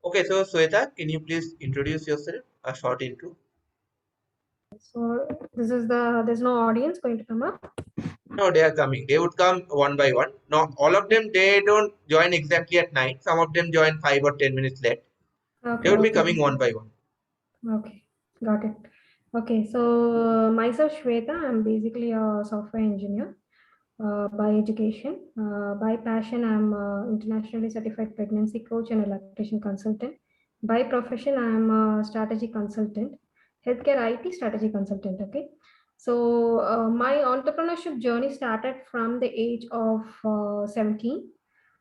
Okay, so Swetha, can you please introduce yourself? A short intro. So there's no audience going to come up. No, they are coming. They would come one by one. No, all of them, they don't join exactly at 9. Some of them join 5 or 10 minutes late. They Okay, would be okay, coming one by one. okay, got it. Okay, so myself Swetha, I'm basically a software engineer by education. By passion, I'm a internationally certified pregnancy coach and a lactation consultant. By profession, I'm a strategy consultant, healthcare IT strategy consultant. Okay, so my entrepreneurship journey started from the age of 17.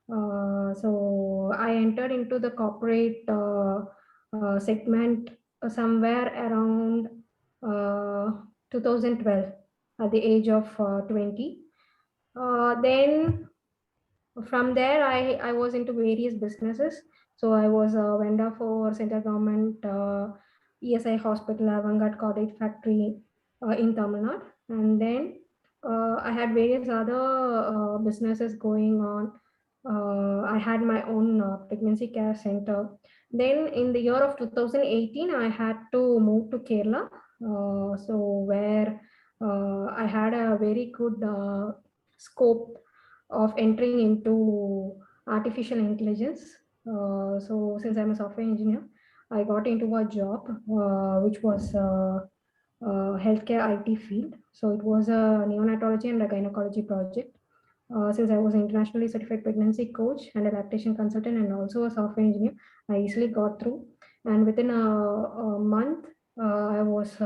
So I entered into the corporate segment somewhere around 2012 at the age of 20. Then from there, I was into various businesses. So I was a vendor for central government, ESI hospital, Vanguard Cordate factory in Tamil Nadu. And then I had various other businesses going on. I had my own pregnancy care center. Then in the year of 2018, I had to move to Kerala. So where I had a very good scope of entering into artificial intelligence. So since I'm a software engineer, I got into a job which was healthcare IT field. So it was a neonatology and a gynecology project. Since I was an internationally certified pregnancy coach and a lactation consultant and also a software engineer, I easily got through. And within a month, I was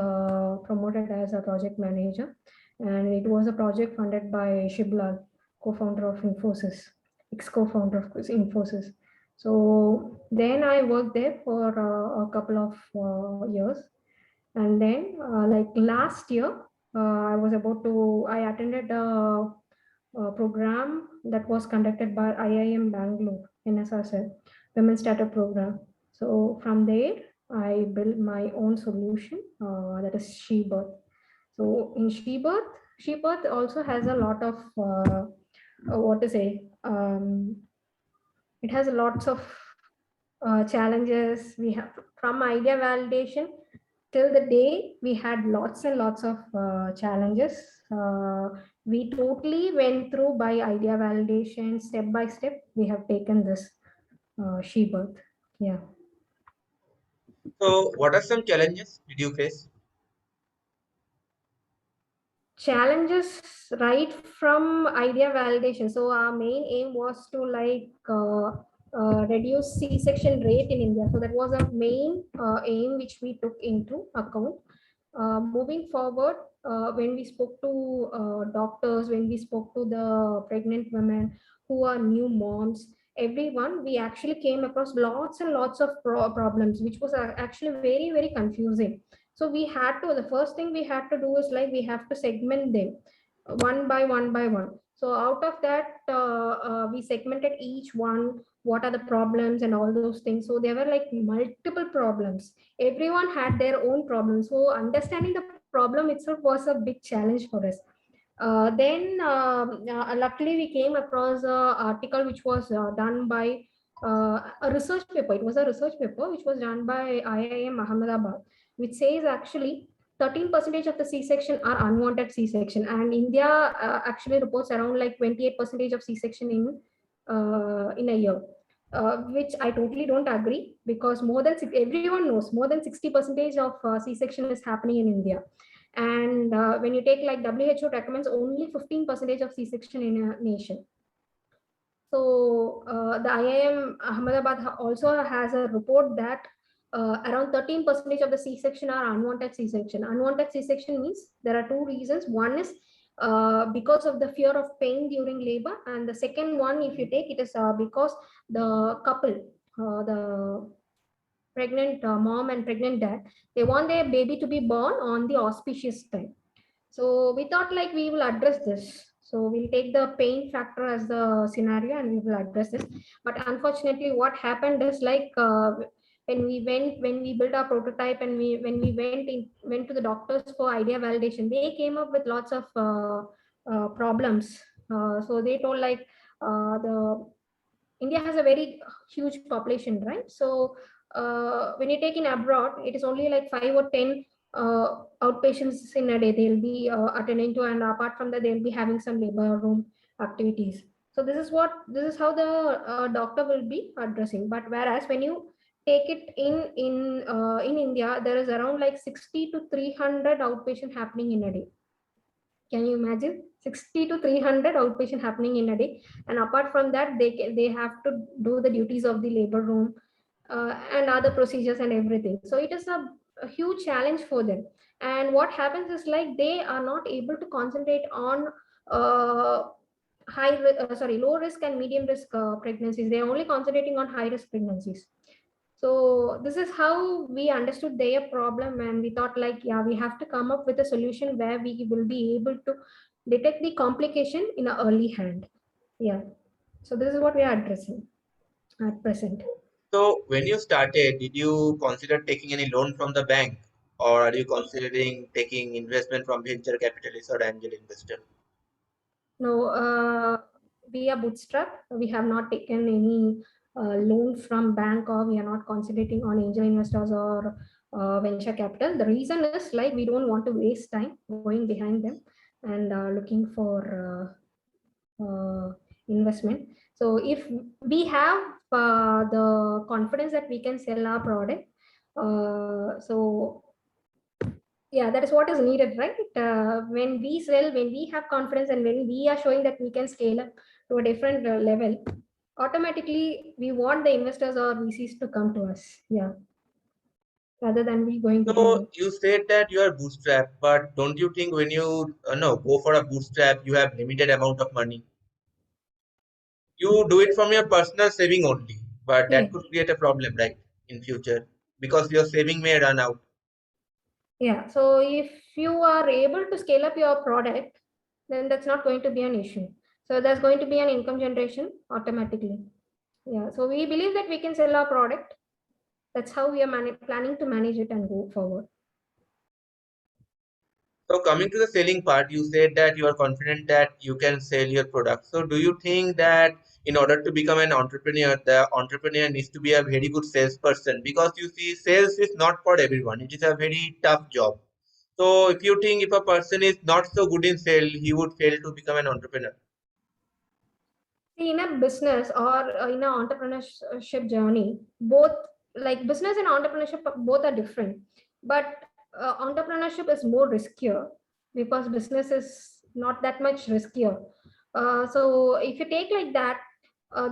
promoted as a project manager. And it was a project funded by Shibla, co-founder of Infosys, ex-co-founder of Infosys. So then I worked there for a couple of years. And then like last year, I attended a program that was conducted by IIM Bangalore, NSRC, Women Startup Program. So from there, I built my own solution that is SheBirth. So in SheBirth also has a lot of what to say. It has lots of challenges. We have from idea validation till the day we had lots and lots of challenges. We totally went through by idea validation step by step. We have taken this SheBirth. Yeah. So, what are some challenges did you face? Challenges right from idea validation. So our main aim was to reduce C-section rate in India. So that was a main aim which we took into account. Moving forward, when we spoke to doctors, when we spoke to the pregnant women who are new moms, everyone, we actually came across lots and lots of problems, which was actually very, very confusing. So we had to, the first thing we had to do is like we have to segment them one by one by one. So out of that, we segmented each one, what are the problems and all those things. So there were like multiple problems. Everyone had their own problems. So understanding the problem itself was a big challenge for us. Then luckily we came across an article which was done by a research paper. It was a research paper which was done by IIM Ahmedabad, which says actually 13% of the C-section are unwanted C-section, and India actually reports around like 28% of C-section in a year. Which I totally don't agree, because more than everyone knows more than 60% of C-section is happening in India. And when you take like WHO recommends only 15% of C-section in a nation. So the IIM Ahmedabad also has a report that around 13% of the C-section are unwanted C-section. Unwanted C-section means there are two reasons. One is because of the fear of pain during labor, and the second one, if you take it, is because the couple, the pregnant mom and pregnant dad, they want their baby to be born on the auspicious time. So we thought like we will address this. So we'll take the pain factor as the scenario and we will address this. But unfortunately, what happened is like when we built our prototype and when we went to the doctors for idea validation, they came up with lots of problems. So they told like the India has a very huge population, right? So when you take in abroad, it is only like 5 or 10 outpatients in a day they'll be attending to, and apart from that, they'll be having some labor room activities. So this is how the doctor will be addressing. But whereas when you take it in India, there is around like 60 to 300 outpatient happening in a day. Can you imagine 60 to 300 outpatient happening in a day? And apart from that, they have to do the duties of the labor room and other procedures and everything. So it is a huge challenge for them. And what happens is like they are not able to concentrate on uh, low risk and medium risk pregnancies. They are only concentrating on high risk pregnancies. So this is how we understood their problem, and we thought like, yeah, we have to come up with a solution where we will be able to detect the complication in an early hand. Yeah. So this is what we are addressing at present. So when you started, did you consider taking any loan from the bank, or are you considering taking investment from venture capitalists or angel investor? No, we are bootstrap. We have not taken any loan from bank, or we are not concentrating on angel investors or venture capital. The reason is like we don't want to waste time going behind them and looking for investment. So if we have the confidence that we can sell our product, so yeah, that is what is needed, right? When we sell, when we have confidence, and when we are showing that we can scale up to a different level, automatically we want the investors or VCs to come to us. Yeah, rather than we going behind So them. you said that you are bootstrap, but don't you think when you no go for a bootstrap, you have limited amount of money? You do it from your personal saving only, but Yeah, that could create a problem, right, in future because your saving may run out. yeah. So if you are able to scale up your product, then that's not going to be an issue. So there's going to be an income generation automatically. Yeah. So we believe that we can sell our product. That's how we are planning to manage it and go forward. So coming to the selling part, you said that you are confident that you can sell your product. So do you think that in order to become an entrepreneur, the entrepreneur needs to be a very good salesperson? Because you see, sales is not for everyone. It is a very tough job. So if you think if a person is not so good in sale, he would fail to become an entrepreneur. See, in a business or in an entrepreneurship journey, both like business and entrepreneurship both are different. But entrepreneurship is more riskier because business is not that much riskier. So if you take like that,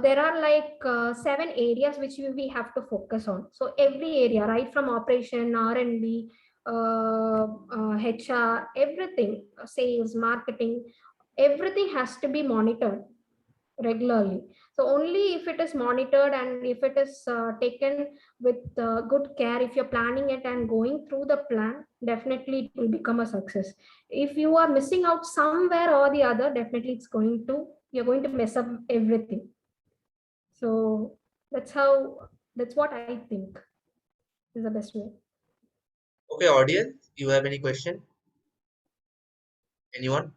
there are like 7 areas which we have to focus on. So every area, right from operation, R&D, HR, everything, sales, marketing, everything has to be monitored regularly. So only if it is monitored and if it is taken with good care, if you're planning it and going through the plan, definitely it will become a success. If you are missing out somewhere or the other, definitely you're going to mess up everything. So that's what I think is the best way. Okay, audience, you have any question? Anyone?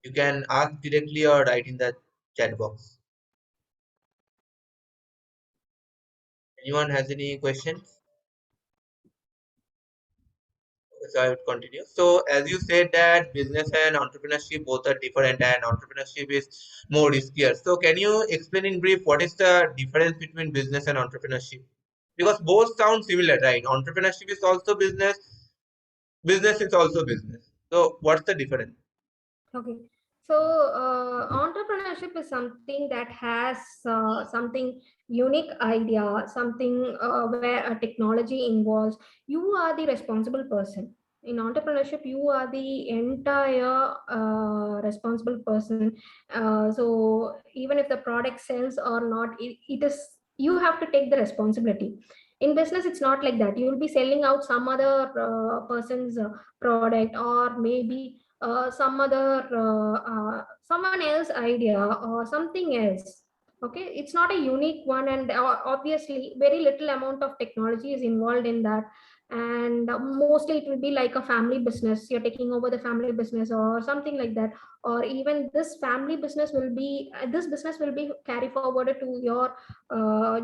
You can ask directly or write in the chat box. Anyone has any questions? So I would continue. So as you said that business and entrepreneurship both are different and entrepreneurship is more riskier. So can you explain in brief what is the difference between business and entrepreneurship? Because both sound similar, right? Entrepreneurship is also business, business is also business. So what's the difference? Okay. So, entrepreneurship is something that has something unique idea, something where a technology involves. You are the responsible person. In entrepreneurship, you are the entire responsible person. So, even if the product sells or not, it is you have to take the responsibility. In business, it's not like that. You will be selling out some other person's product, or maybe someone else idea or something else. Okay, it's not a unique one, and obviously very little amount of technology is involved in that. and mostly it will be like a family business. You're taking over the family business or something like that, or even this family business will be this business will be carry forwarded to your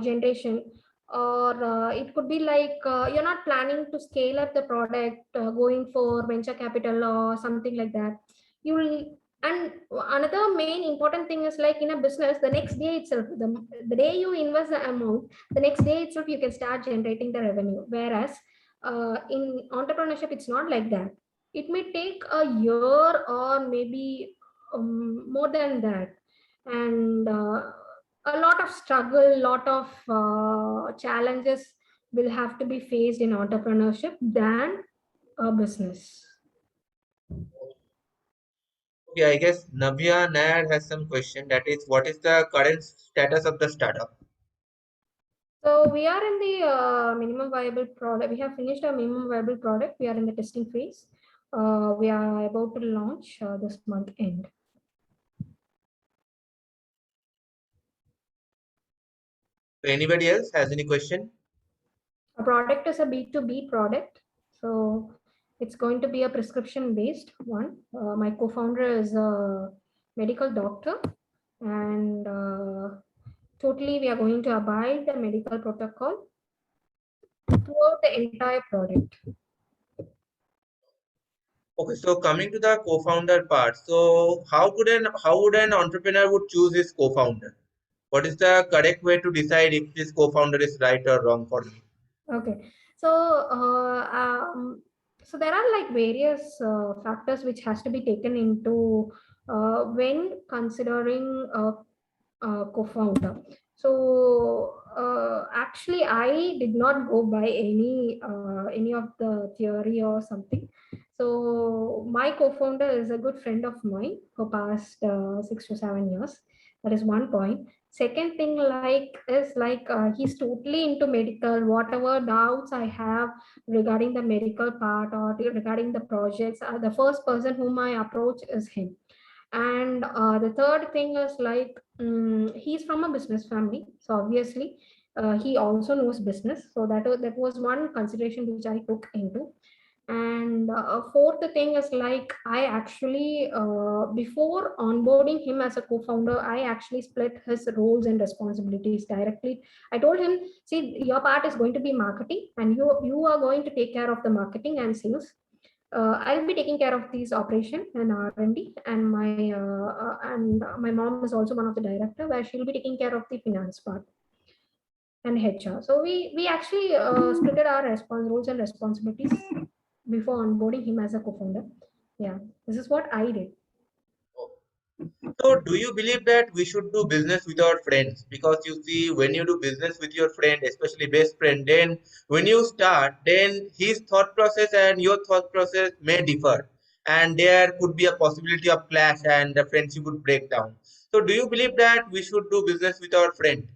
generation. Or it could be like you're not planning to scale up the product, going for venture capital or something like that. You will. And another main important thing is like in a business, the next day itself, the day you invest the amount, the next day itself you can start generating the revenue. Whereas in entrepreneurship it's not like that. It may take a year or maybe more than that. And a lot of struggle, lot of challenges will have to be faced in entrepreneurship than a business. Okay, I guess Navya Nair has some question. That is, what is the current status of the startup? So we are in the minimum viable product. We have finished our minimum viable product. We are in the testing phase. We are about to launch this month end. So anybody else has any question? A product is a B2B product. So it's going to be a prescription based one. My co-founder is a medical doctor, and totally we are going to abide the medical protocol throughout the entire product. Okay, so coming to the co-founder part, so how would an entrepreneur would choose his co-founder? What is the correct way to decide if this co-founder is right or wrong for me? Okay, so so there are like various factors which has to be taken into when considering co-founder. So actually, I did not go by any of the theory or something. So my co-founder is a good friend of mine for past 6 to 7 years. That is one point. Second thing like is like he's totally into medical. Whatever doubts I have regarding the medical part or regarding the projects, the first person whom I approach is him. And the third thing is like he's from a business family, so obviously he also knows business. So that was one consideration which I took into. And fourth thing is like I actually before onboarding him as a co-founder, I actually split his roles and responsibilities directly. I told him, see, your part is going to be marketing, and you are going to take care of the marketing and sales. I'll be taking care of these operation and R&D, and my mom is also one of the director, where she'll be taking care of the finance part and HR. So we actually split our roles and responsibilities before onboarding him as a co-founder. Yeah, this is what I did. So, do you believe that we should do business with our friends? Because you see, when you do business with your friend, especially best friend, then when you start, then his thought process and your thought process may differ, and there could be a possibility of clash, and the friendship would break down. So, do you believe that we should do business with our friend?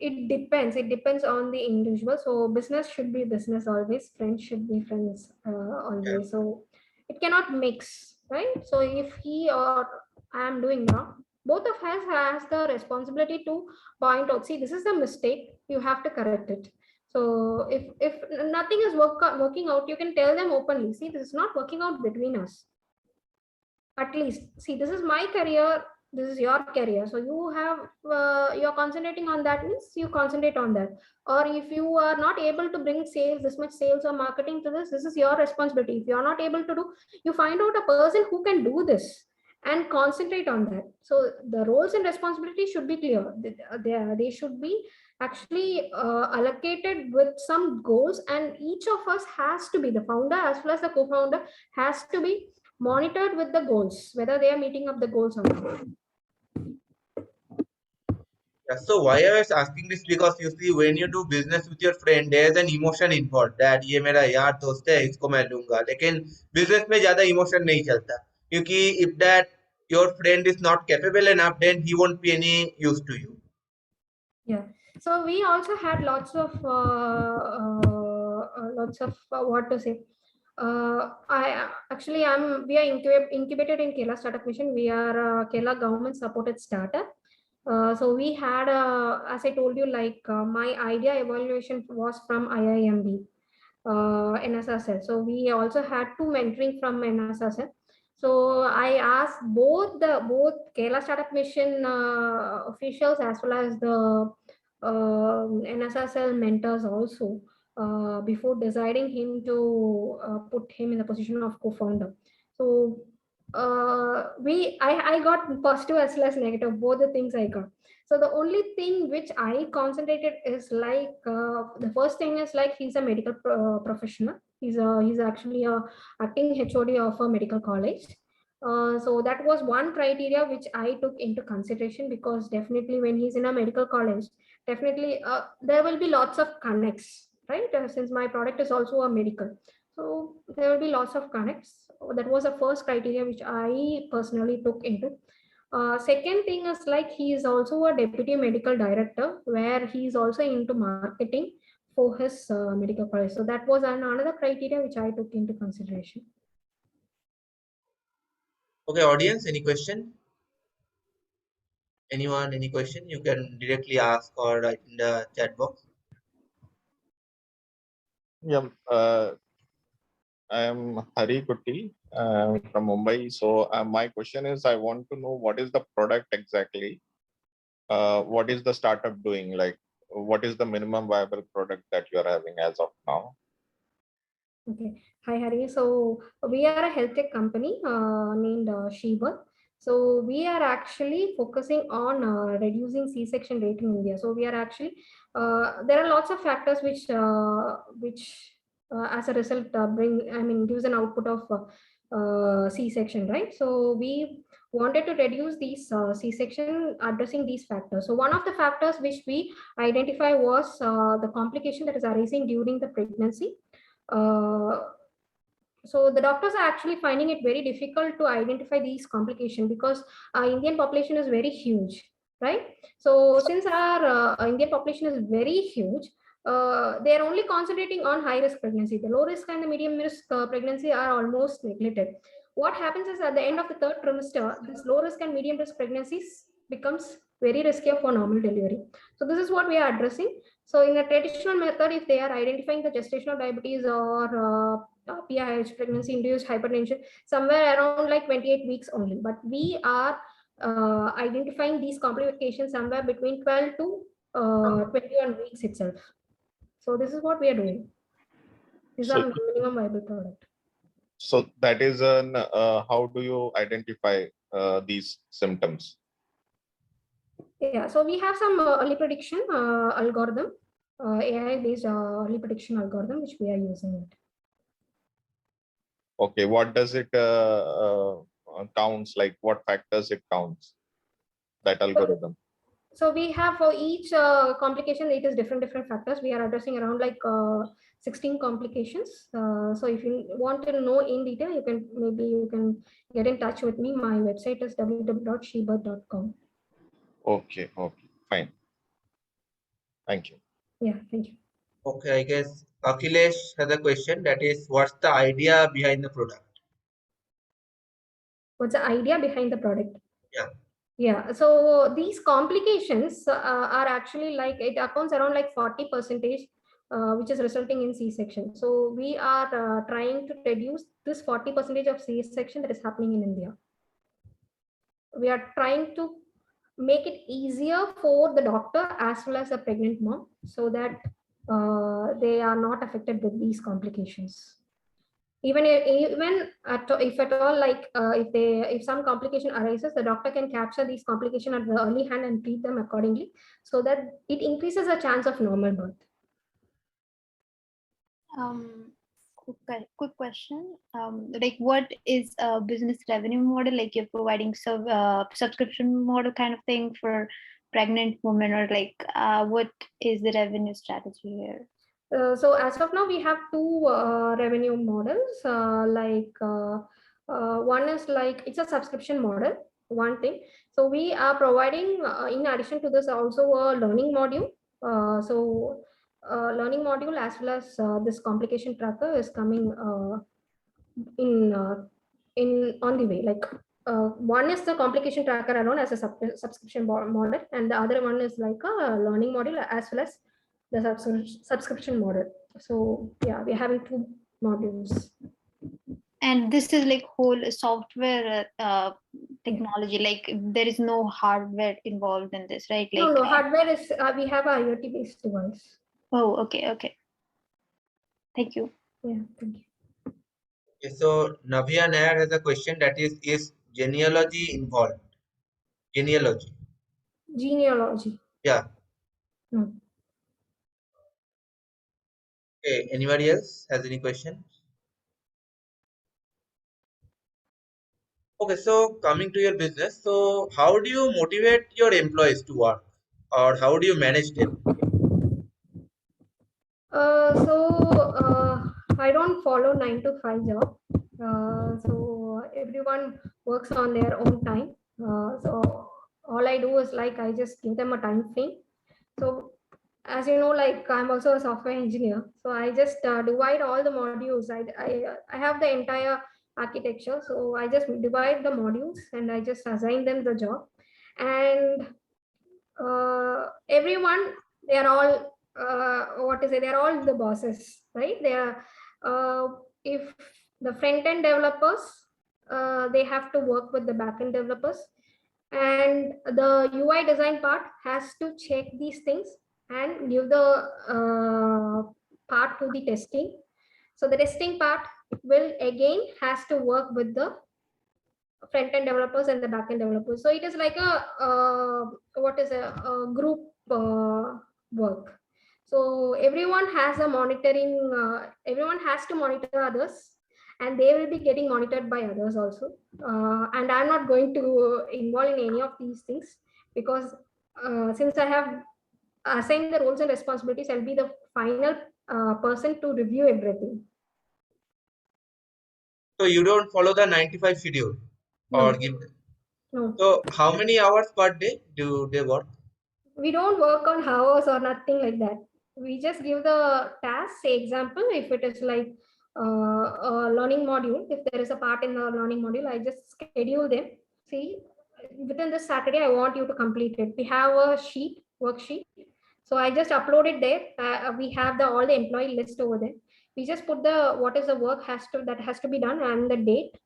It depends. It depends on the individual. So business should be business always. Friends should be friends Yeah. always. So it cannot mix, right? So if he or I am doing wrong, both of us has the responsibility to point out. See, this is a mistake. You have to correct it. So if nothing is working out, you can tell them openly. See, this is not working out between us. At least, see, this is my career, this is your career, so you have you're concentrating on that, means you concentrate on that. Or if you are not able to bring sales, this much sales or marketing to this is your responsibility. If you are not able to do, you find out a person who can do this and concentrate on that. So the roles and responsibilities should be clear. They should be actually allocated with some goals, and each of us has to be, the founder as well as the co-founder has to be monitored with the goals, whether they are meeting up the goals or not. Yeah, so why I was asking this, because you see, when you do business with your friend, there's an emotion involved that ये मेरा यार दोस्त है, इसको मैं लूंगा. लेकिन business में ज़्यादा emotion नहीं चलता, क्योंकि if that your friend is not capable enough, then he won't be any use to you. Yeah. So we also had lots of what to say. I actually I'm we are incubated in Kerala Startup Mission. We are a Kerala government supported startup. So we had, as I told you, like my idea evaluation was from IIMB, NSSL. So we also had two mentoring from NSSL. So I asked both Kerala Startup Mission officials as well as the NSSL mentors also, before deciding him to put him in the position of co-founder. So I got positive as well as negative, both the things I got. So the only thing which I concentrated is like the first thing is like he's a medical professional. He's actually a acting HOD of a medical college. So that was one criteria which I took into consideration, because definitely when he's in a medical college, definitely there will be lots of connects, right? Since my product is also a medical, so there will be lots of connects. That was the first criteria which I personally took into. Second thing is like he is also a deputy medical director, where he is also into marketing for his medical college. So that was another criteria which I took into consideration. Okay, audience, any question? Anyone, any question? You can directly ask or write in the chat box. Yeah, I am Hari Kutti from Mumbai. So my question is, I want to know what is the product exactly? What is the startup doing? Like, what is the minimum viable product that you are having as of now? Okay. Hi, Hari. So we are a health tech company named Sheba. So we are actually focusing on reducing C-section rate in India. So we are actually there are lots of factors which as a result gives an output of C-section, right? So we wanted to reduce these C-section addressing these factors. So one of the factors which we identify was the complication that is arising during the pregnancy. uh, so the doctors are actually finding it very difficult to identify these complications, because our Indian population is very huge, right? So since our Indian population is very huge, they are only concentrating on high risk pregnancy. The low risk and the medium risk pregnancy are almost neglected. What happens is at the end of the third trimester, this low risk and medium risk pregnancies becomes very risky for normal delivery. So this is what we are addressing. So in a traditional method, if they are identifying the gestational diabetes or PIH, pregnancy induced hypertension, somewhere around like 28 weeks only. But we are identifying these complications somewhere between 12 to 21 weeks itself. So this is what we are doing. These So, are minimum viable product. so that is an how do you identify these symptoms? Yeah, so we have some early prediction algorithm, AI based early prediction algorithm, which we are using it. Okay, what does it counts? Like, what factors it counts? That algorithm. So we have for each complication, it is different factors. We are addressing around like 16 complications. So if you want to know in detail, you can get in touch with me. My website is www.sheba.com. Okay, okay, fine. Thank you. Yeah, thank you. Okay, I guess Akhilesh has a question, that is, what's the idea behind the product? What's the idea behind the product? Yeah. Yeah, so these complications are actually like, it accounts around like 40 percentage, which is resulting in C-section. So we are trying to reduce this 40 percentage of C-section that is happening in India. We are trying to make it easier for the doctor as well as the pregnant mom, so that they are not affected with these complications. Even if at all, like if some complication arises, the doctor can capture these complications at the early hand and treat them accordingly, so that it increases the chance of normal birth. Quick question. Like, what is a business revenue model? Like, you're providing subscription model kind of thing for pregnant women, or like what is the revenue strategy here? So as of now, we have two revenue models. One is like, it's a subscription model, one thing. So we are providing, in addition to this, also a learning module. Learning module as well as this complication tracker is coming in on the way. Like one is the complication tracker alone as a subscription model, and the other one is like a learning model as well as the subscription model. So yeah, we're having two modules. And this is like whole software technology, like there is no hardware involved in this, right? Like No, hardware is we have a IoT based device. oh, okay. Thank you. Yeah, thank you. Okay, so Navya Nair has a question that is genealogy involved? Genealogy. Genealogy. Yeah. No. Okay. Anybody else has any question? Okay, so coming to your business, so how do you motivate your employees to work, or how do you manage them? I don't follow 9 to 5 job. So everyone works on their own time. So all I do is like I just give them a time frame. So as you know, like I'm also a software engineer, so I just divide all the modules. I have the entire architecture, so I just divide the modules and I just assign them the job. And everyone, they are all what to say, they're all the bosses, right? They are if the front end developers, they have to work with the back end developers, and the UI design part has to check these things and give the part to the testing. So the testing part will again has to work with the front end developers and the back end developers. So it is like a what is a group work. So everyone has a monitoring, everyone has to monitor others, and they will be getting monitored by others also. And I'm not going to involve in any of these things, because since I have assigned the roles and responsibilities, I'll be the final person to review everything. So you don't follow the 95 schedule, or No, give. no. So how many hours per day do they work? We don't work on hours or nothing like that. We just give the task. Say example, if it is like a learning module, if there is a part in the learning module, I just schedule them. See, within this Saturday, I want you to complete it. We have a worksheet. So I just upload it there. We have the all the employee list over there. We just put the what is the work has to be done and the date.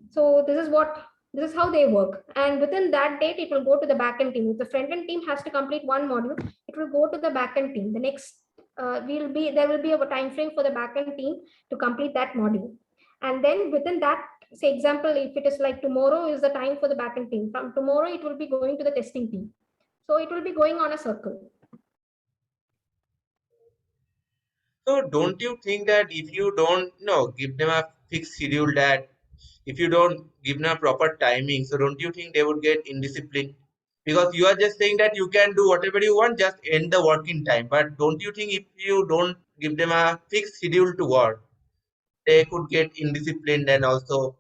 So this is how they work, and within that date it will go to the backend team. If the front end team has to complete one module, it will go to the backend team. The next will be there will be a time frame for the backend team to complete that module, and then within that, say example, if it is like tomorrow is the time for the backend team, from tomorrow it will be going to the testing team. So it will be going on a circle. So don't you think that if you don't give them a fixed schedule, that if you don't give them a proper timing, so don't you think they would get indisciplined? Because you are just saying that you can do whatever you want, just end the working time. But don't you think if you don't give them a fixed schedule to work, they could get indisciplined and also.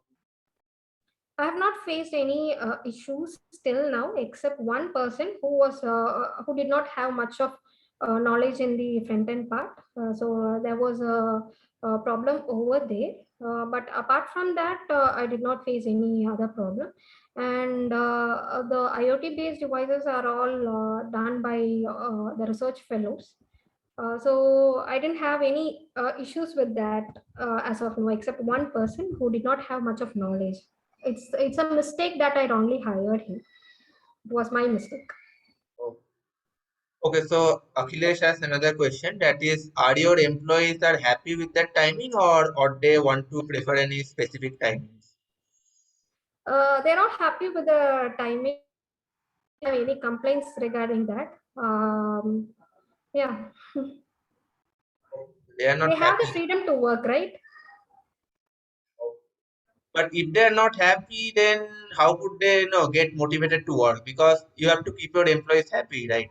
I have not faced any issues till now, except one person who did not have much of knowledge in the front end part. So there was a problem over there. But apart from that, I did not face any other problem. And the IoT based devices are all done by the research fellows. So I didn't have any issues with that as of now, except one person who did not have much of knowledge. It's a mistake that I wrongly hired him. It was my mistake. Oh, okay, so Akhilesh has another question, that is, are your employees are happy with that timing, or they want to prefer any specific timings? They're not happy with the timing. I don't have any complaints regarding that. Yeah, They are they not have the happy. freedom to work, right? But if they are not happy, then how could they get motivated to work? Because you have to keep your employees happy, right?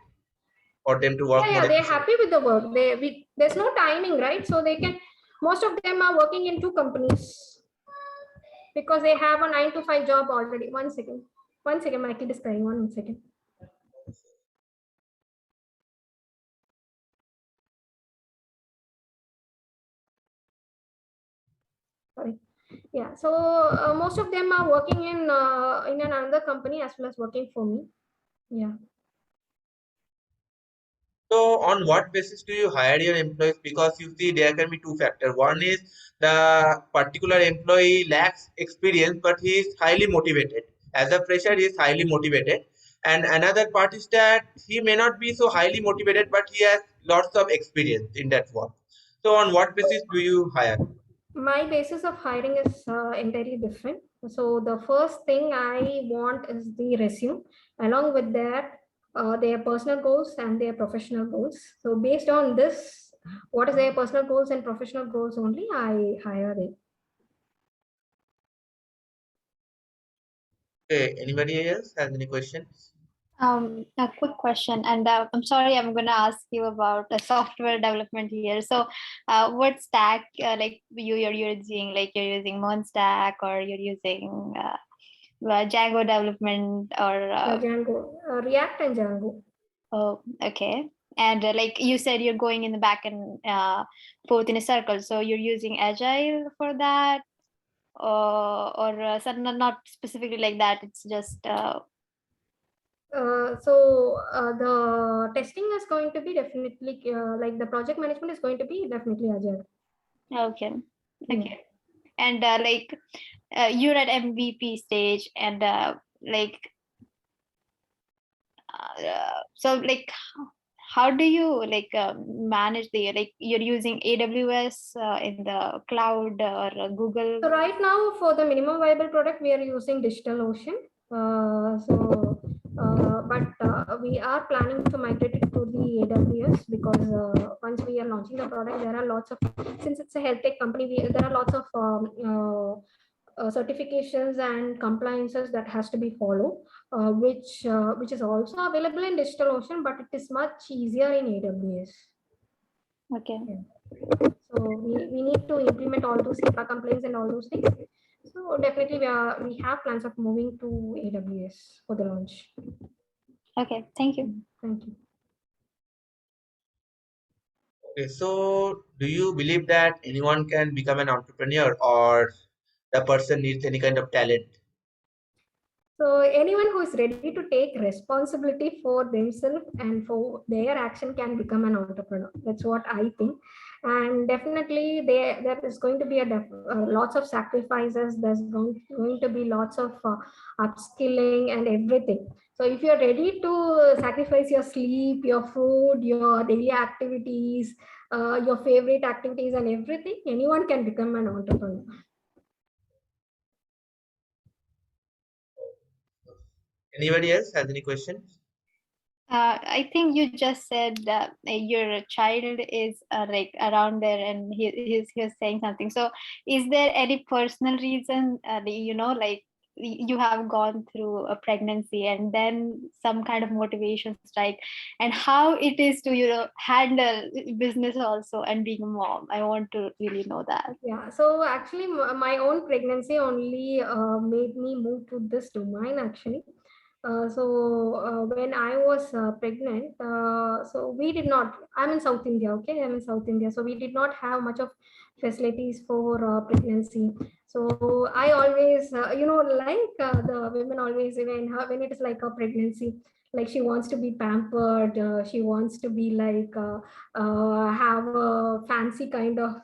For them to work Yeah, more yeah, they're efficiently. happy with the work. There's no timing, right? So they can. Most of them are working in two companies because they have a 9 to 5 job already. One second, my kid is crying. One second. Sorry. Yeah, so most of them are working in another company as well as working for me. Yeah. So on what basis do you hire your employees? Because you see there can be two factors. One is the particular employee lacks experience, but he is highly motivated. As a fresher, he is highly motivated. And another part is that he may not be so highly motivated, but he has lots of experience in that work. So on what basis do you hire? My basis of hiring is entirely different. So the first thing I want is the resume. Along with that, their personal goals and their professional goals. So based on this, what is their personal goals and professional goals only, I hire them. Okay, anybody else has any questions? A quick question, and I'm sorry, I'm gonna ask you about software development here. So, what stack like you're using? Like you're using Stack, or you're using Django development, or Django, React and Django. oh, okay. And like you said, you're going in the back and forth in a circle. So you're using Agile for that, or so not specifically like that. It's just The testing is going to be definitely like the project management is going to be definitely agile. okay. Yeah. Okay. And like you're at MVP stage, and like so like how do you like manage the, like you're using AWS in the cloud, or Google? So right now for the minimum viable product, we are using DigitalOcean. But we are planning to migrate it to the AWS because once we are launching the product, there are lots of, since it's a health tech company, there are lots of certifications and compliances that has to be followed, which is also available in DigitalOcean, but it is much easier in AWS. Okay. Yeah. So we need to implement all those HIPAA complaints and all those things. So definitely we have plans of moving to AWS for the launch. Okay, thank you. Thank you. Okay, so do you believe that anyone can become an entrepreneur or the person needs any kind of talent? So anyone who is ready to take responsibility for themselves and for their action can become an entrepreneur. That's what I think. And definitely there is going to be lots of sacrifices. There's going to be lots of upskilling and everything. So if you're ready to sacrifice your sleep, your food, your daily activities, your favorite activities and everything, anyone can become an entrepreneur. Anybody else has any questions? I think you just said that your child is like around there, and he's saying something. So, is there any personal reason, like you have gone through a pregnancy and then some kind of motivation strike, and how it is to handle business also and being a mom? I want to really know that. Yeah, so actually, my own pregnancy only made me move to this domain actually. When I was pregnant, so we did not, I'm in South India, okay? I'm in South India. So we did not have much of facilities for pregnancy. So I always, the women always, when it is like a pregnancy, like she wants to be pampered, she wants to be like, have a fancy kind of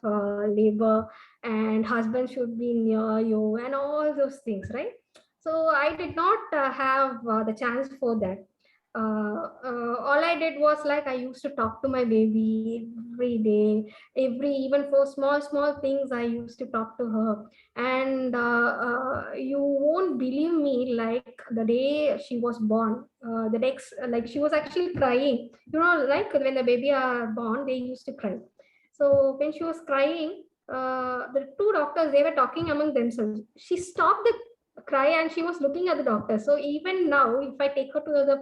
labor, and husband should be near you and all those things, right? So I did not have the chance for that. All I did was like I used to talk to my baby every day, even for small things I used to talk to her. And you won't believe me, like the day she was born, the next, like she was actually crying. Like when the baby are born, they used to cry. So when she was crying, the two doctors, they were talking among themselves. She stopped the cry and she was looking at the doctor. So even now, if I take her to the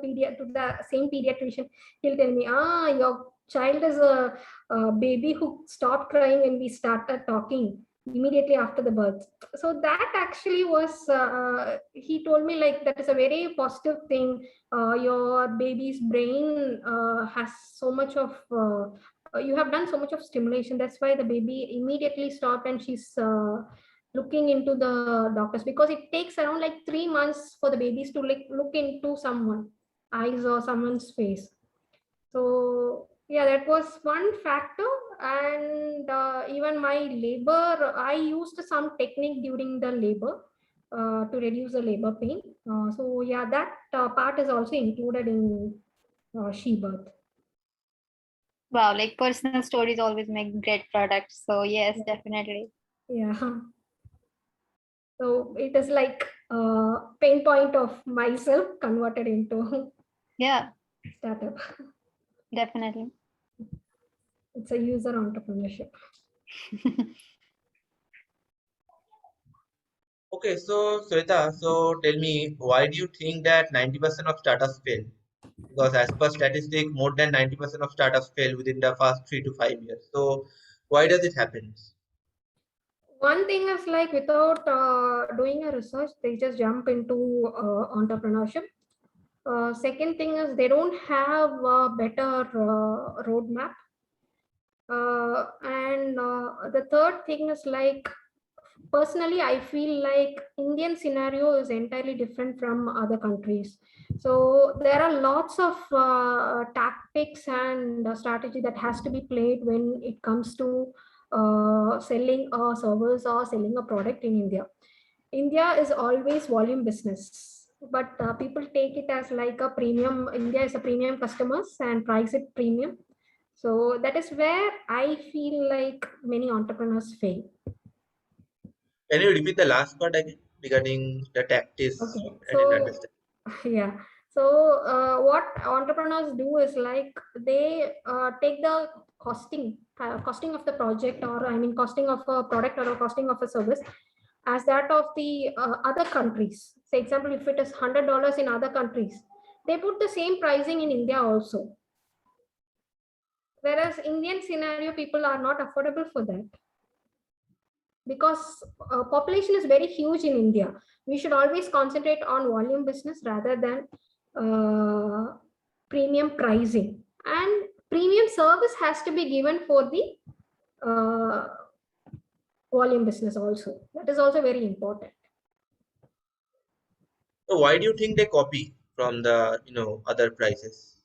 same pediatrician, he'll tell me, your child is a baby who stopped crying when we started talking immediately after the birth. So that actually was, he told me like that is a very positive thing. Your baby's brain has so much of you have done so much of stimulation. That's why the baby immediately stopped and she's looking into the doctors, because it takes around like 3 months for the babies to like look into someone eyes or someone's face. So yeah, that was one factor. And even my labor, I used some technique during the labor to reduce the labor pain. So yeah, that part is also included in she birth. Wow, like personal stories always make great products. So yes, definitely. Yeah. So it is like pain point of myself converted into Yeah, startup. definitely. It's a user entrepreneurship. Okay, so Sweta, so tell me, why do you think that 90% of startups fail? Because as per statistic, more than 90% of startups fail within the first 3 to 5 years. So why does it happen? One thing is like without doing a research, they just jump into entrepreneurship. Second thing is they don't have a better roadmap. And the third thing is like, personally I feel like Indian scenario is entirely different from other countries. So there are lots of tactics and strategy that has to be played when it comes to selling a service or selling a product in India is always volume business, but people take it as like a premium. India is a premium customers and price it premium. So that is where I feel like many entrepreneurs fail. Can you repeat the last part again regarding the tactics? Okay, I didn't so understand. yeah, so what entrepreneurs do is like they take the costing of the project, or I mean costing of a product or a costing of a service as that of the other countries. Say example, if it is $100 in other countries, they put the same pricing in India also. Whereas Indian scenario, people are not affordable for that, because population is very huge in India. We should always concentrate on volume business rather than uh, premium pricing. And premium service has to be given for the uh, volume business also. That is also very important. So why do you think they copy from the other prices?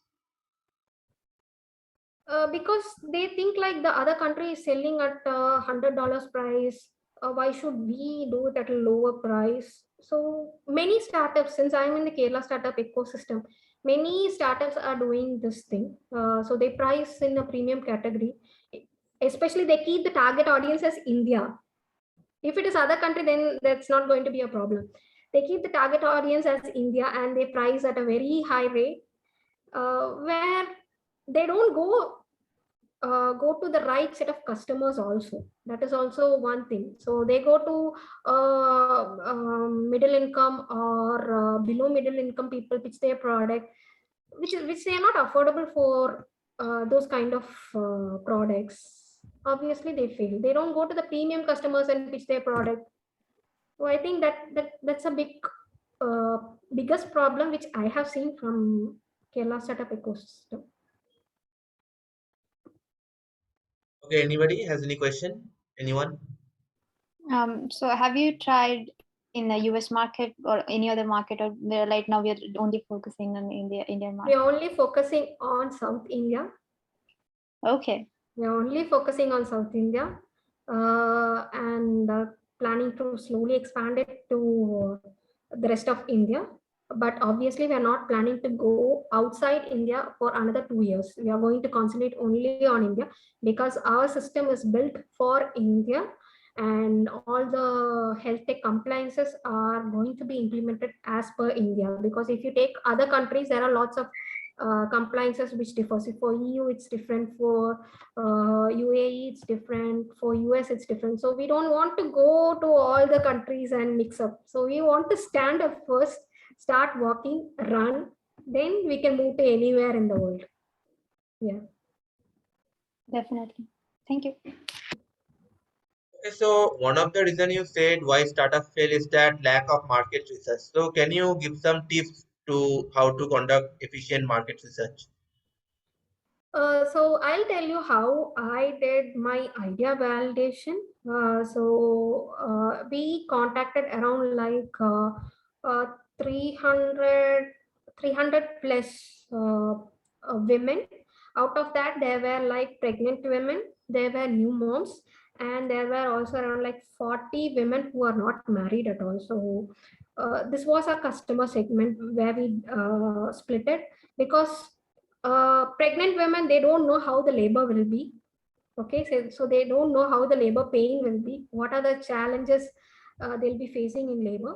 Because they think like the other country is selling at $100 price. Why should we do it at a lower price? So many startups, since I'm in the Kerala startup ecosystem, many startups are doing this thing. So they price in a premium category. Especially they keep the target audience as India. If it is other country, then that's not going to be a problem. They keep the target audience as India and they price at a very high rate, where they don't go to the right set of customers also. That is also one thing. So they go to middle income or below middle income people, pitch their product, which they are not affordable for those kind of products. Obviously they fail. They don't go to the premium customers and pitch their product. So I think that's a uh, biggest problem which I have seen from Kerala startup ecosystem. Okay, anybody has any question? Anyone? So have you tried in the US market or any other market, or right now we are only focusing on Indian We market? are only focusing on South India. Okay. We are only focusing on South India, and planning to slowly expand it to the rest of India. But obviously, we are not planning to go outside India for another 2 years. We are going to concentrate only on India, because our system is built for India, and all the health tech compliances are going to be implemented as per India. Because if you take other countries, there are lots of compliances which differ. So for EU, it's different. For UAE, it's different. For US, it's different. So we don't want to go to all the countries and mix up. So we want to stand up first, start working, run, then we can move to anywhere in the world. Yeah. Definitely. Thank you. Okay, so one of the reason you said why startup fail is that lack of market research. So can you give some tips to how to conduct efficient market research? So I'll tell you how I did my idea validation. We contacted around like uh, 300, 300 plus women. Out of that, there were like pregnant women, there were new moms, and there were also around like 40 women who are not married at all. So this was a customer segment where we split it, because pregnant women, they don't know how the labor will be. Okay, so they don't know how the labor pain will be, what are the challenges they'll be facing in labor.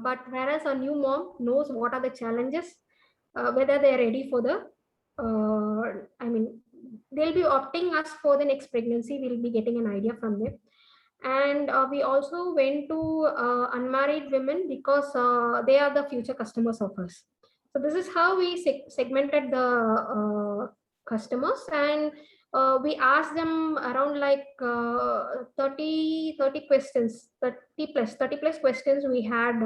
But whereas a new mom knows what are the challenges, whether they're ready for the I mean, they'll be opting us for the next pregnancy, we'll be getting an idea from them. And we also went to unmarried women, because they are the future customers of us. So this is how we segmented the customers. And we asked them around like 30 questions, 30 plus questions we had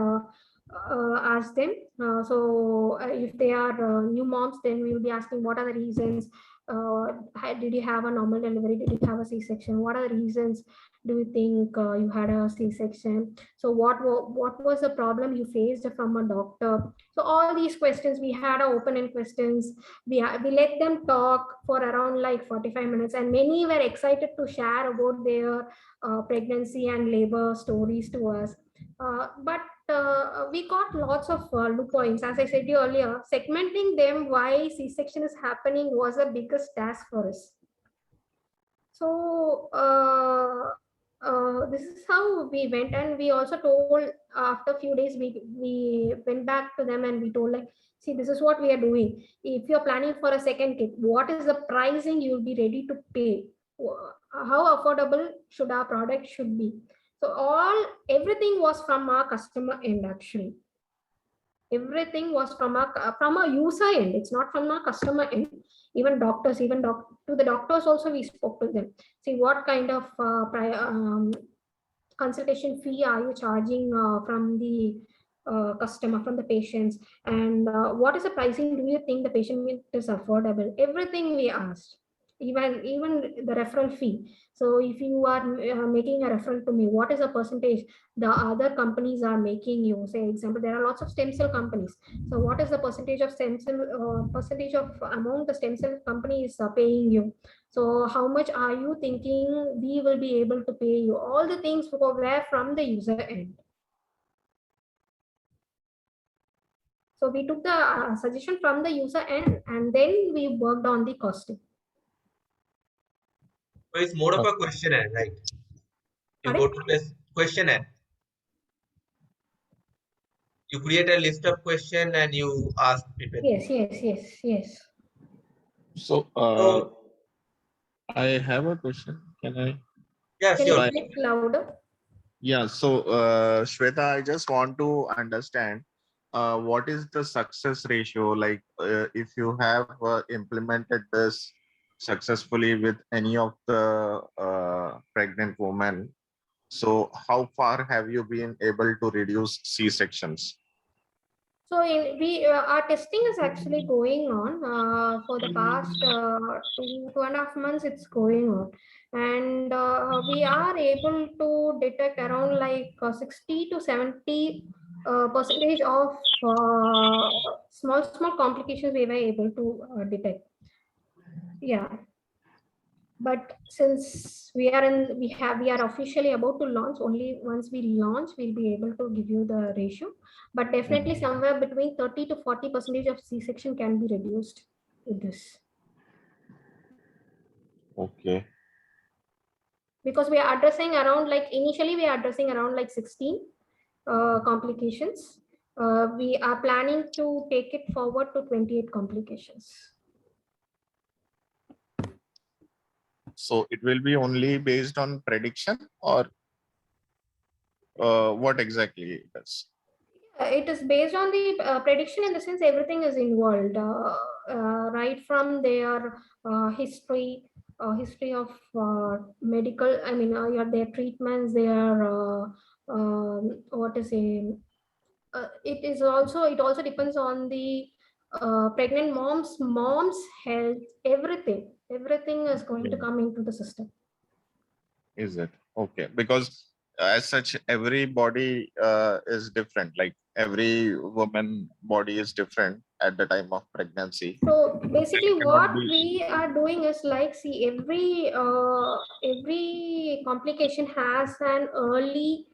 asked them. If they are new moms, then we will be asking what are the reasons. Did you have a normal delivery, did you have a c-section, what are the reasons do you think you had a c-section. So what was the problem you faced from a doctor. So all these questions, we had open-end questions. We let them talk for around like 45 minutes, and many were excited to share about their pregnancy and labor stories to us. But we got lots of loop points. As I said to you earlier, segmenting them why c-section is happening was the biggest task for us. So this is how we went. And we also told, after a few days, we went back to them and we told like, see, this is what we are doing. If you're planning for a second kid, what is the pricing you'll be ready to pay? How affordable should our product should be? So everything was from our customer end. Actually, everything was from a user end, it's not from a customer end. Even doctors, to the doctors also, we spoke to them. See, what kind of consultation fee are you charging from the customer, from the patients, and what is the pricing do you think the patient is affordable? Everything we asked, even the referral fee. So if you are making a referral to me, what is the percentage the other companies are making you? Say example, there are lots of stem cell companies. So what is the percentage of stem cell percentage of amount the stem cell company is paying you? So how much are you thinking we will be able to pay you? All the things were from the user end. So we took the suggestion from the user end, and then we worked on the costing. So it's more of a questionnaire, right? You Pardon? go to this questionnaire. You create a list of questions and you ask people. Yes. So So I have a question. Can I? yeah, Can So you sure. speak louder? yeah. So Swetha, I just want to understand what is the success ratio? Like if you have implemented this successfully with any of the pregnant women, so how far have you been able to reduce C-sections? So our testing is actually going on for the past 2.5 months. It's going on, and we are able to detect around like 60 to 70 percentage of small complications we were able to detect. Yeah. But since we are officially about to launch, only once we launch we'll be able to give you the ratio. But definitely somewhere between 30 to 40% of c-section can be reduced with this, Okay. because we are addressing around like, initially we are addressing around like 16 complications. We are planning to take it forward to 28 complications. So it will be only based on prediction, or what exactly it is? It is based on the prediction, in the sense everything is involved, right from their history of medical. I mean, their treatments, their what to say. It also depends on the pregnant mom's health, everything is going to come into the system. Is it? Okay. Because as such, every body is different. Like every woman body is different at the time of pregnancy. So basically It cannot what be. we are doing is like, see, every complication has an early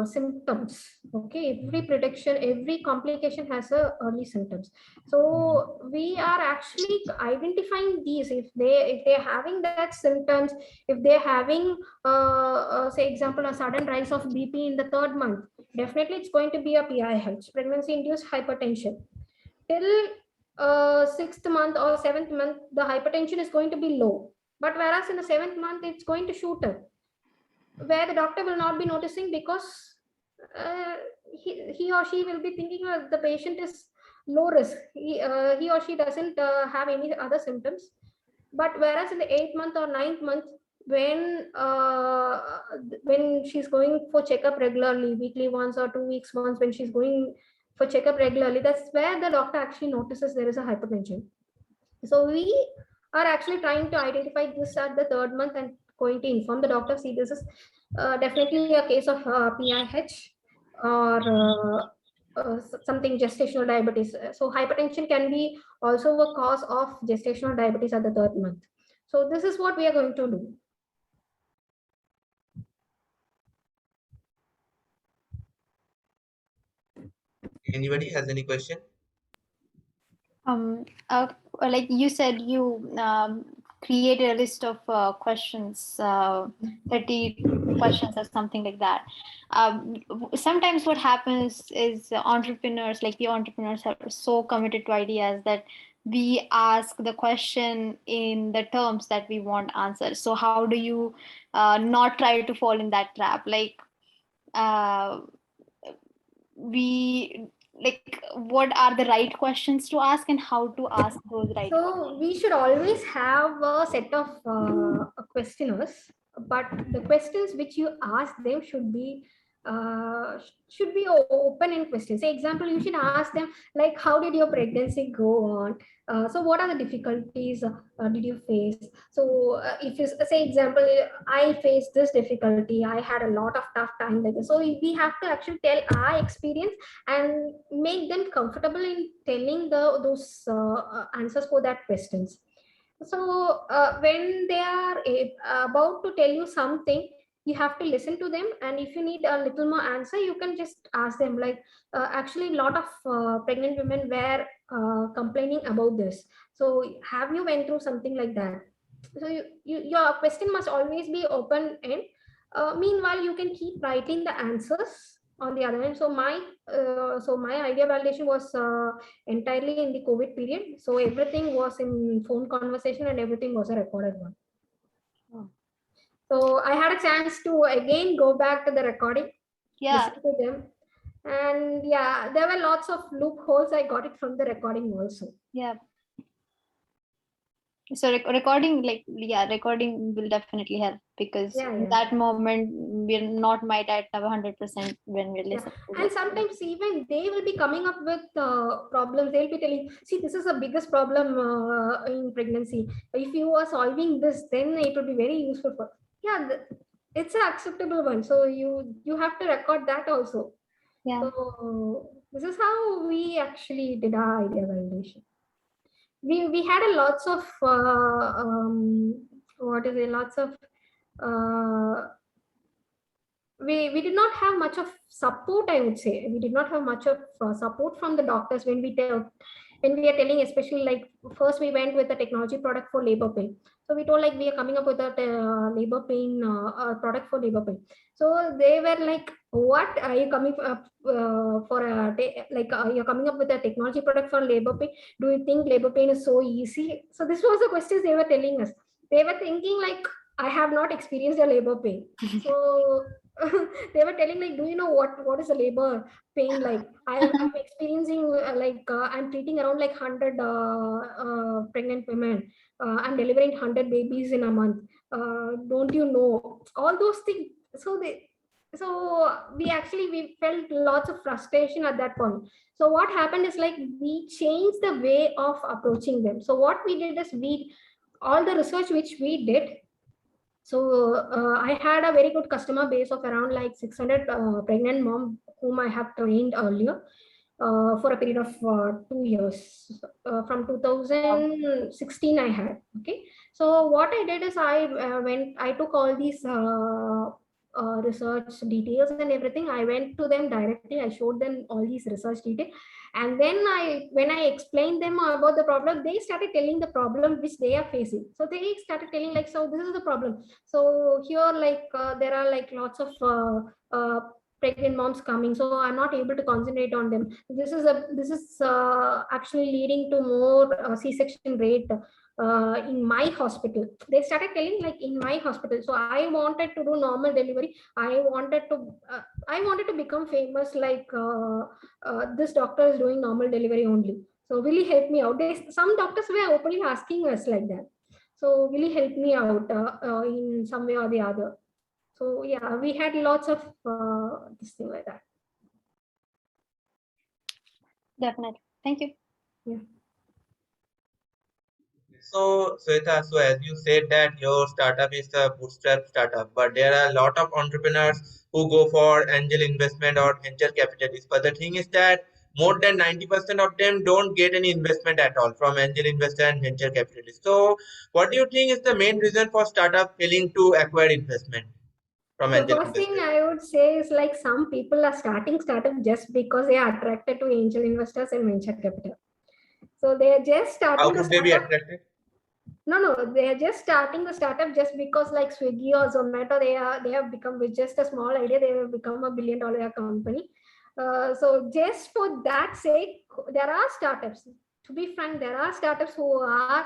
symptoms. Okay, every prediction, every complication has a early symptoms. So we are actually identifying these. If they're having that symptoms, if they're having say example, a sudden rise of BP in the 3rd month, definitely it's going to be a PIH, pregnancy induced hypertension. Till 6th month or 7th month, the hypertension is going to be low. But whereas in the 7th month, it's going to shoot up, where the doctor will not be noticing, because he or she will be thinking the patient is low risk. He or she doesn't have any other symptoms. But whereas in the 8th month or 9th month, when she's going for checkup regularly, weekly once or 2 weeks once, when she's going for checkup regularly, that's where the doctor actually notices there is a hypertension. So we are actually trying to identify this at the 3rd month and going to inform the doctor, see, this is definitely a case of PIH or something gestational diabetes. So hypertension can be also a cause of gestational diabetes at the 3rd month. So this is what we are going to do. Anybody has any question? Like you said, you created a list of questions, 30 questions or something like that. Sometimes what happens is entrepreneurs, like the entrepreneurs, are so committed to ideas that we ask the question in the terms that we want answers. So how do you not try to fall in that trap? Like we like, what are the right questions to ask and how to ask those right questions? So we should always have a set of questioners, but the questions which you ask them should be open in questions. Say example, you should ask them like, how did your pregnancy go on? So what are the difficulties did you face? So if you say example, I faced this difficulty, I had a lot of tough time like this. So we have to actually tell our experience and make them comfortable in telling those answers for that questions. So when they are about to tell you something, you have to listen to them, and if you need a little more answer, you can just ask them like, actually a lot of pregnant women were complaining about this, so have you went through something like that? So your question must always be open end. Meanwhile, you can keep writing the answers on the other end. So my idea validation was entirely in the COVID period. So everything was in phone conversation and everything was a recorded one. Oh. So I had a chance to again go back to the recording, Yeah, listen to them. And yeah, there were lots of loopholes. I got it from the recording also. yeah. So recording, like, yeah, recording will definitely help, because in that moment we're not might at 100% when we're listening. And sometimes even they will be coming up with problems. They'll be telling, see, this is the biggest problem in pregnancy. If you are solving this, then it would be very useful for. Yeah, it's an acceptable one. So you have to record that also. Yeah. So this is how we actually did our idea validation. We had a lots of lots of we did not have much of support. I would say we did not have much of support from the doctors when we are telling, especially like first we went with a technology product for labor pain. So we told like we are coming up with a labor pain product for labor pain. So they were like, what are you coming up for you're coming up with a technology product for labor pain? Do you think labor pain is so easy? So this was the questions they were telling us. They were thinking like, I have not experienced a labor pain. So they were telling like, do you know what is a labor pain like? I'm experiencing I'm treating around like 100 pregnant women. I'm delivering 100 babies in a month. Don't you know all those things? So So we felt lots of frustration at that point. So what happened is like we changed the way of approaching them. So what we did is we all the research which we did. So I had a very good customer base of around like 600 pregnant mom whom I have trained earlier for a period of 2 years. From 2016 I had. Okay. So what I did is I took all these research details and everything. I went to them directly. I showed them all these research details. And then when I explained them about the problem, they started telling the problem which they are facing. So they started telling like, so this is the problem. So here, like there are like lots of pregnant moms coming, so I'm not able to concentrate on them. This is actually leading to more C-section rate in my hospital. They started telling like in my hospital. So I wanted to do normal delivery. I wanted to become famous like this doctor is doing normal delivery only. So will you help me out? Some doctors were openly asking us like that. So will you help me out in some way or the other? So yeah, we had lots of this thing like that. Definitely. Thank you. Yeah. So, Swetha, so as you said that your startup is a bootstrap startup, but there are a lot of entrepreneurs who go for angel investment or venture capitalists. But the thing is that more than 90% of them don't get any investment at all from angel investor and venture capitalists. So, what do you think is the main reason for startup failing to acquire investment from So angel first thing investors? I would say is like some people are starting startup just because they are attracted to angel investors and venture capital. So they are just How starting the could they be startup. attracted? No, they are just starting the startup just because like Swiggy or Zomato, they have become with just a small idea, they have become $1 billion company. So just for that sake, there are startups. To be frank, there are startups who are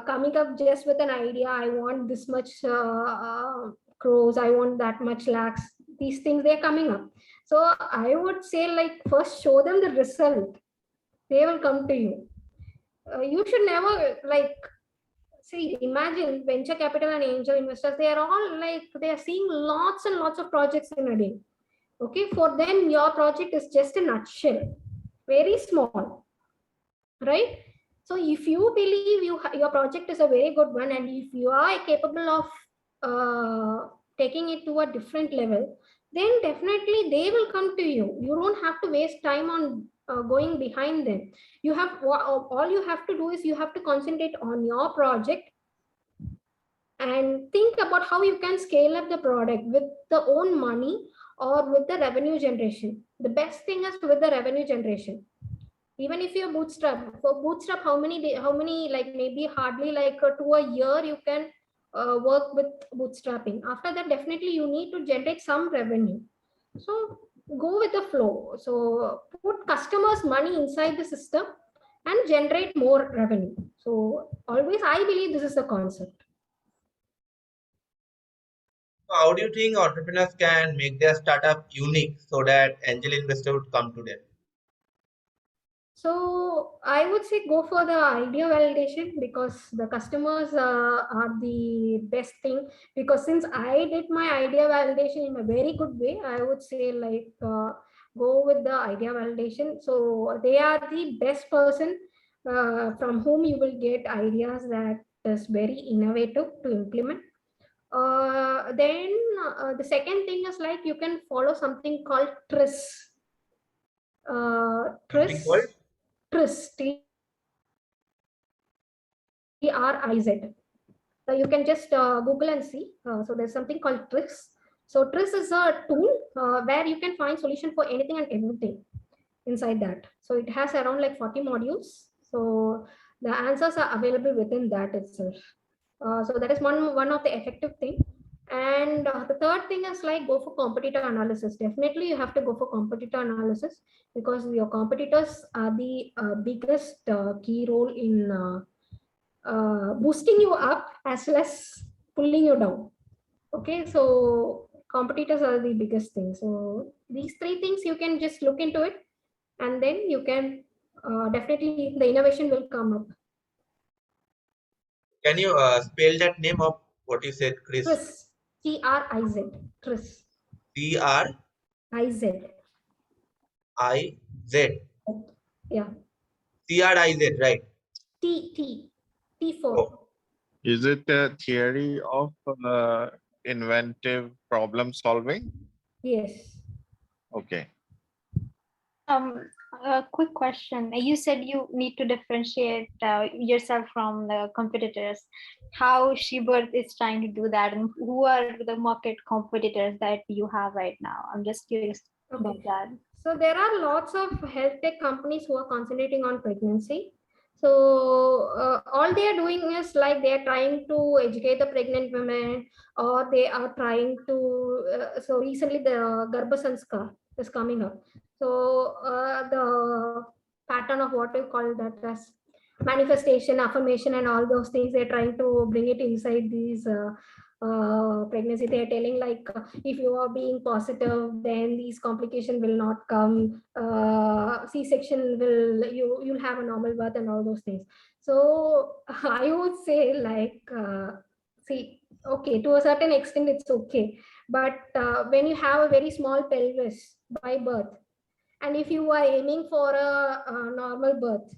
coming up just with an idea. I want this much crores. I want that much lakhs. These things they're coming up. So I would say like first show them the result. They will come to you. You should never like see, imagine venture capital and angel investors, they are all like, they are seeing lots and lots of projects in a day. Okay, for them, your project is just a nutshell, very small, right? So if you believe your project is a very good one, and if you are capable of taking it to a different level, then definitely they will come to you. You don't have to waste time on going behind them. You have all you have to do is you have to concentrate on your project and think about how you can scale up the product with the own money or with the revenue generation. The best thing is with the revenue generation. Even if you're bootstrap, how many like maybe hardly like to a year you can work with bootstrapping. After that, definitely you need to generate some revenue. So go with the flow. So put customers' money inside the system and generate more revenue. So always, I believe this is the concept. So how do you think entrepreneurs can make their startup unique so that angel investor would come to them? So I would say go for the idea validation because the customers are the best thing. Because since I did my idea validation in a very good way, I would say like go with the idea validation. So they are the best person from whom you will get ideas that is very innovative to implement. Then the second thing is like you can follow something called TRIS. Something called? TRIS, TRIZ. You can just Google and see. So there's something called TRIS. So TRIS is a tool where you can find solution for anything and everything inside that. So it has around like 40 modules. So the answers are available within that itself. So that is one of the effective thing. And the third thing is like go for competitor analysis. Definitely you have to go for competitor analysis because your competitors are the biggest key role in boosting you up as well as pulling you down. Okay, so competitors are the biggest thing. So these three things you can just look into it, and then you can definitely the innovation will come up. Can you spell that name of what you said, Chris? TRIZ, TRIZ, TRIZ. CRIZ. IZ. Yeah. CRIZ, right? T for. Oh, Is it a theory of inventive problem solving? Yes. Okay. A quick question. You said you need to differentiate yourself from the competitors. How SheBirth is trying to do that, and who are the market competitors that you have right now? I'm just curious about Okay. that. So there are lots of health tech companies who are concentrating on pregnancy. So all they are doing is like they are trying to educate the pregnant women, or they are trying to. So recently the Garbha Sanskar is coming up. So the pattern of what we call that as manifestation, affirmation, and all those things, they're trying to bring it inside these pregnancy. They're telling like if you are being positive, then these complications will not come. C-section will you'll have a normal birth and all those things. So I would say like see, okay, to a certain extent it's okay, but when you have a very small pelvis by birth, and if you are aiming for a normal birth,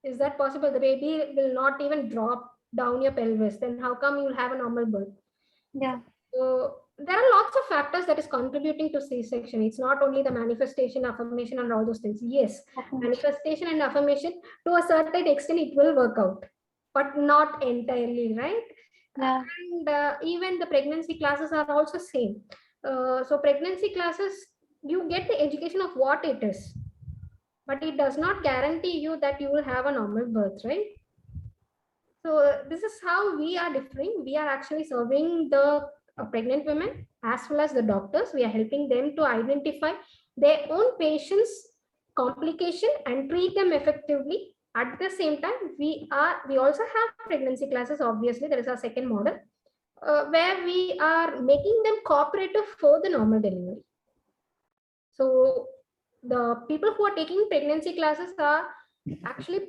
is that possible? The baby will not even drop down your pelvis. Then how come you'll have a normal birth? Yeah. So there are lots of factors that is contributing to C-section. It's not only the manifestation, affirmation, and all those things. Yes, manifestation and affirmation, to a certain extent, it will work out, but not entirely, right? Yeah. And even the pregnancy classes are also same. So pregnancy classes, you get the education of what it is, but it does not guarantee you that you will have a normal birth, right? So this is how we are differing. We are actually serving the pregnant women as well as the doctors. We are helping them to identify their own patients' complication and treat them effectively. At the same time, we also have pregnancy classes. Obviously, there is our second model where we are making them cooperative for the normal delivery. So the people who are taking pregnancy classes are actually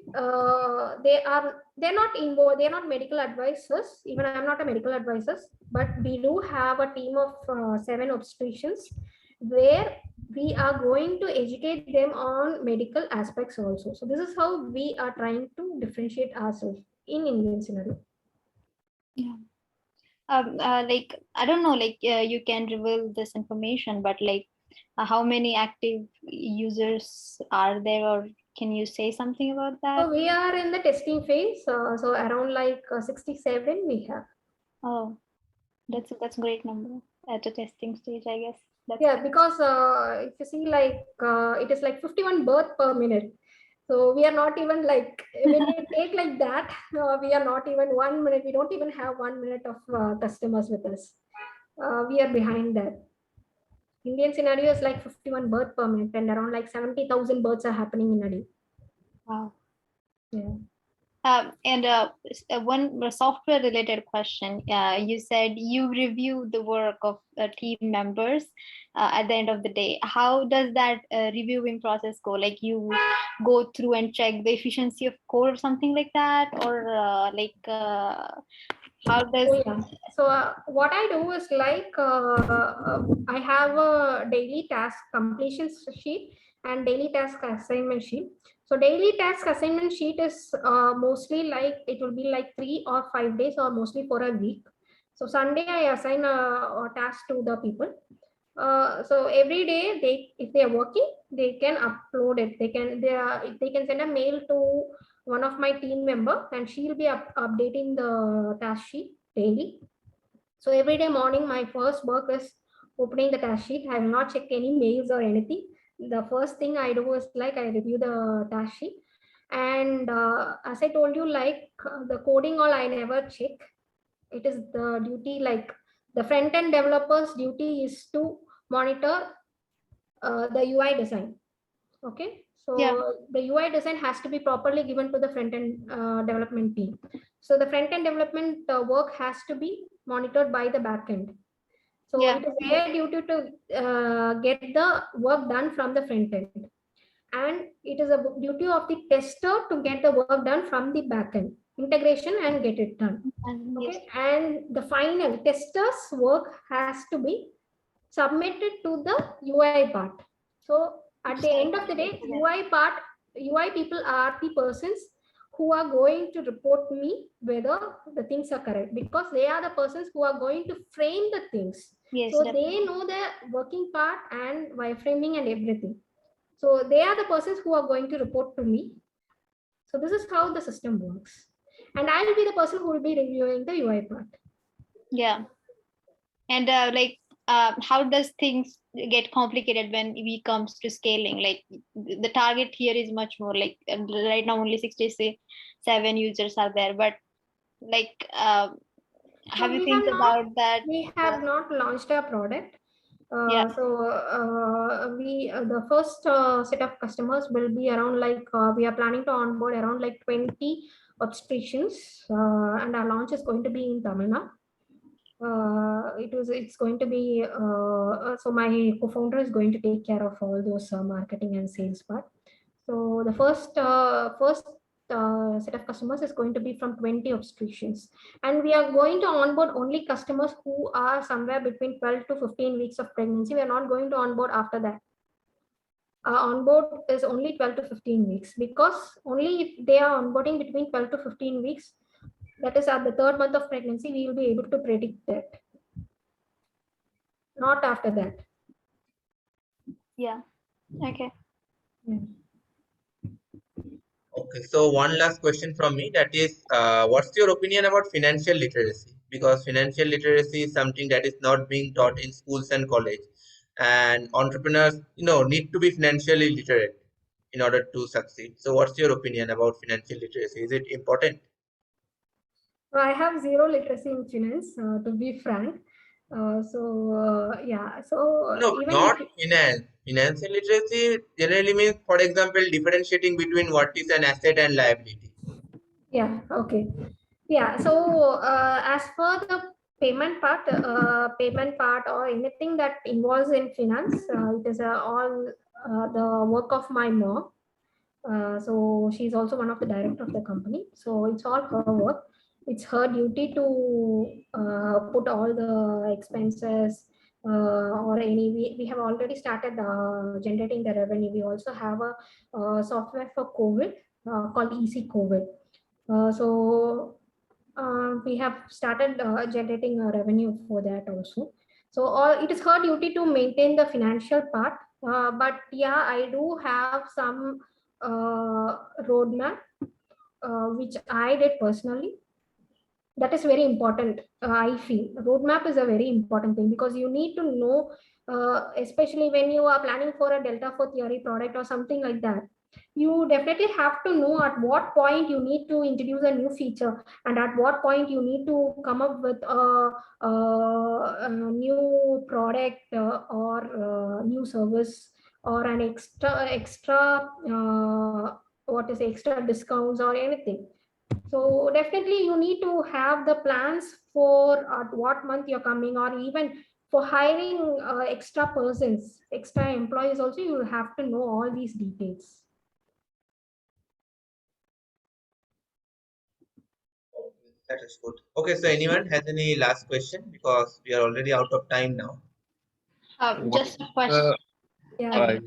they're not involved, they're not medical advisors. Even I'm not a medical advisor, but we do have a team of 7 obstetricians where we are going to educate them on medical aspects also. So this is how we are trying to differentiate ourselves in Indian scenario. Yeah. Like I don't know, like you can reveal this information, but like how many active users are there, or can you say something about that? So we are in the testing phase. So around like 67 we have. Oh, that's a great number at the testing stage, I guess. Yeah, because if you see like it is like 51 birth per minute. So we are not even like, when you take like that, we are not even 1 minute. We don't even have 1 minute of customers with us. We are behind that. Indian scenario is like 51 birth per minute, and around like 70,000 births are happening in a day. Wow. Yeah. And one software related question. You said you review the work of team members at the end of the day. How does that reviewing process go? Like you go through and check the efficiency of code or something like that, or how does? Oh, yeah. So what I do is like I have a daily task completion sheet and daily task assignment sheet. So daily task assignment sheet is mostly like it will be like 3 or 5 days or mostly for a week. So Sunday I assign a task to the people. So every day if they are working, they can upload it. They can send a mail to one of my team member, and she'll be updating the task sheet daily. So every day morning, my first work is opening the task sheet. I will not check any mails or anything. The first thing I do is like I review the task sheet. And as I told you, like the coding all I never check. It is the duty, like the front end developers duty is to monitor the UI design. Okay, so Yeah. the UI design has to be properly given to the front end development team. So the front end development work has to be monitored by the back end. So Yeah. it is their duty to get the work done from the front end, and it is a duty of the tester to get the work done from the back end integration and get it done. And yes. Okay, and the final tester's work has to be submitted to the UI part. So at the end of the day, UI people are the persons who are going to report me whether the things are correct, because they are the persons who are going to frame the things. Yes, So definitely. they know the working part and wireframing and everything. So they are the persons who are going to report to me. So this is how the system works. And I will be the person who will be reviewing the UI part. Yeah. And how does things get complicated when we comes to scaling? Like the target here is much more like right now only 67 users are there, but like have So you think about that? we have not launched our product. Yeah. The first set of customers will be around like we are planning to onboard around like 20 obstetricians, and our launch is going to be in Tamil Nadu. It's going to be so my co-founder is going to take care of all those marketing and sales part. So the first set of customers is going to be from 20 obstetricians, and we are going to onboard only customers who are somewhere between 12 to 15 weeks of pregnancy. We are not going to onboard after that. Onboard is only 12 to 15 weeks, because only if they are onboarding between 12 to 15 weeks, that is at the third month of pregnancy, we will be able to predict that. Not after that. Yeah. Okay. Yeah. Okay, so one last question from me, that is, what's your opinion about financial literacy? Because financial literacy is something that is not being taught in schools and college, and entrepreneurs, need to be financially literate in order to succeed. So, what's your opinion about financial literacy? Is it important? I have zero literacy in finance, to be frank. Yeah. So No, even not if finance. Financial literacy generally means, for example, differentiating between what is an asset and liability. yeah, okay. Yeah. So as for the payment part or anything that involves in finance, it is all the work of my mom. So she's also one of the director of the company. So it's all her work. It's her duty to put all the expenses or any. We have already started generating the revenue. We also have a software for COVID called EC COVID. We have started generating revenue for that also. So it is her duty to maintain the financial part. But yeah, I do have some roadmap which I did personally. That is very important. I feel roadmap is a very important thing, because you need to know, especially when you are planning for a delta 4 theory product or something like that, you definitely have to know at what point you need to introduce a new feature, and at what point you need to come up with a new product or new service, or an extra what is extra discounts or anything. So definitely you need to have the plans for at what month you're coming, or even for hiring extra persons, extra employees also, you have to know all these details. That is good. Okay, so anyone has any last question? Because we are already out of time now. What Just a is question. the, Yeah.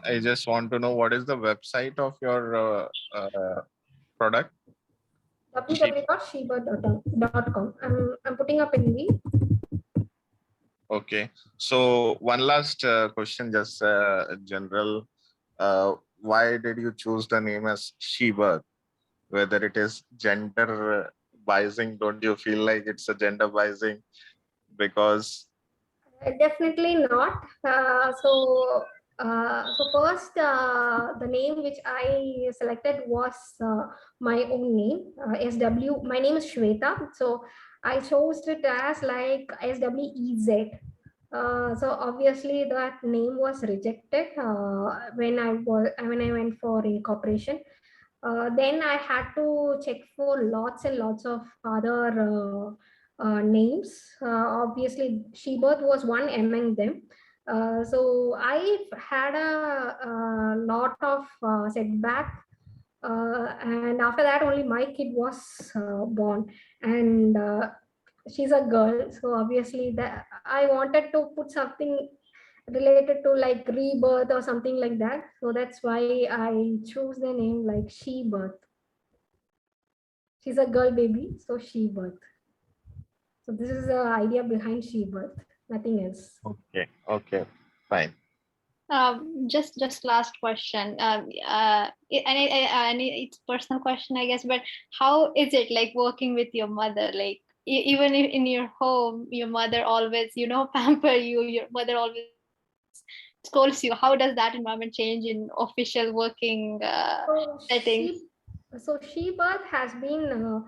I just want to know what is the website of your product? www.sheba.com. I'm putting up in the. Okay. So one last question, just general. Why did you choose the name as Sheba? Whether it is gender biasing, don't you feel like it's a gender biasing? Because Definitely not. So first, the name which I selected was my own name, SW. My name is Swetha, so I chose it as like SWEZ. So obviously that name was rejected when I went for incorporation. Then I had to check for lots and lots of other names. Obviously, Shebirth was one among them. So I had a lot of setback, and after that only my kid was born. And she's a girl, so obviously that I wanted to put something related to like rebirth or something like that. So that's why I chose the name like She Birth. She's a girl baby, so She Birth. So this is the idea behind She Birth, nothing else. Okay. Okay. Fine. Just last question. And it's personal question, I guess. But how is it like working with your mother? Like even if in your home, your mother always, pamper you. Your mother always scolds you. How does that environment change in official working So settings? She Birth has been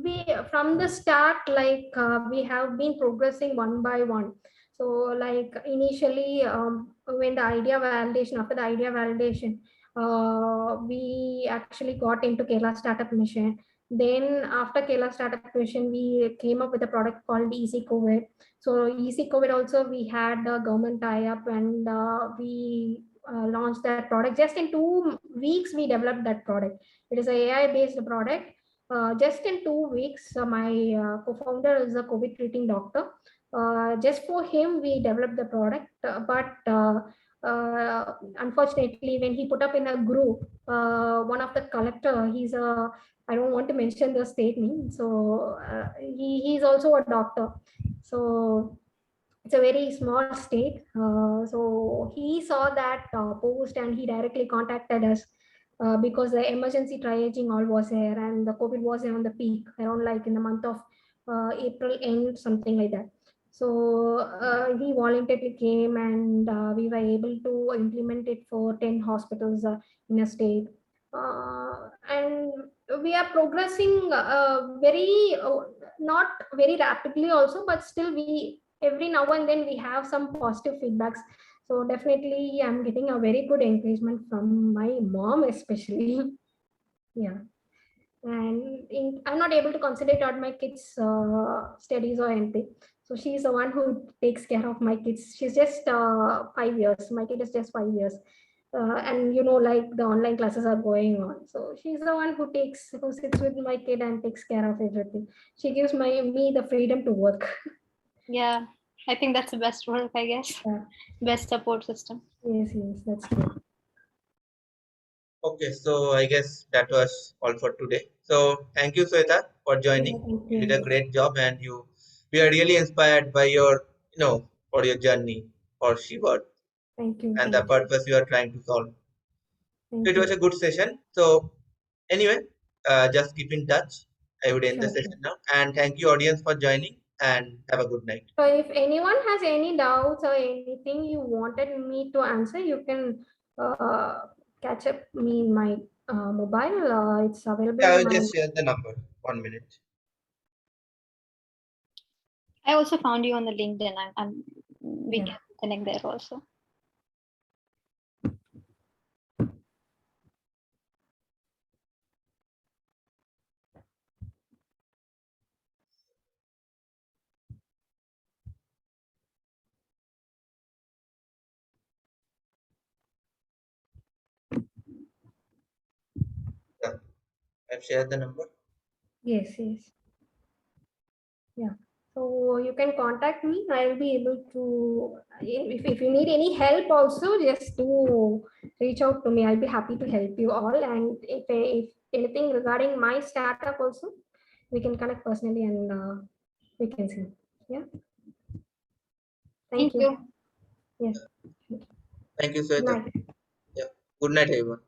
we from the start, like we have been progressing one by one. So like initially, when the idea validation, after the idea validation, we actually got into Kerala Startup Mission. Then after Kerala Startup Mission, we came up with a product called Easy COVID. So Easy COVID also, we had a government tie-up, and we launched that product. Just in 2 weeks, we developed that product. It is a AI-based product. Just in 2 weeks, my co-founder is a COVID treating doctor. Just for him, we developed the product. But unfortunately, when he put up in a group, one of the collector, I don't want to mention the state name. So he's also a doctor. So it's a very small state. So he saw that post and he directly contacted us because the emergency triaging all was there and the COVID was on the peak around like in the month of April end, something like that. So he voluntarily came and we were able to implement it for 10 hospitals in a state. And we are progressing not very rapidly also, but still we every now and then we have some positive feedbacks. So definitely I'm getting a very good encouragement from my mom especially. Yeah. And I'm not able to concentrate on my kids studies or anything, so she's the one who takes care of my kids. She's just 5 years, my kid is just 5 years. And like the online classes are going on, so she's the one who sits with my kid and takes care of everything. She gives me the freedom to work. Yeah, I think that's the best work, I guess. Yeah. Best support system. Yes, that's true. Okay, so I guess that was all for today. So thank you, Swetha, for joining. Yeah, thank You did a you. great job, and we are really inspired by your, for your journey for Shibot Thank you. and the purpose you are trying to solve. So Thank it was you. a good session. So anyway, just keep in touch. I would end the Sure. session now, and thank you, audience, for joining. And have a good night. So if anyone has any doubts or anything you wanted me to answer, you can catch up me in my mobile. It's available Yeah, I in will my. just share the number. 1 minute. I also found you on the LinkedIn. We Yeah. can connect there also. Yeah, I've shared the number. Yes. Yeah. So you can contact me. I will be able to. If you need any help, also just to reach out to me. I'll be happy to help you all. And if anything regarding my startup, also we can connect personally and we can see. Yeah. Thank Thank you. you. Yes. Thank you, Good Swetha. night. Yeah. Good night, everyone.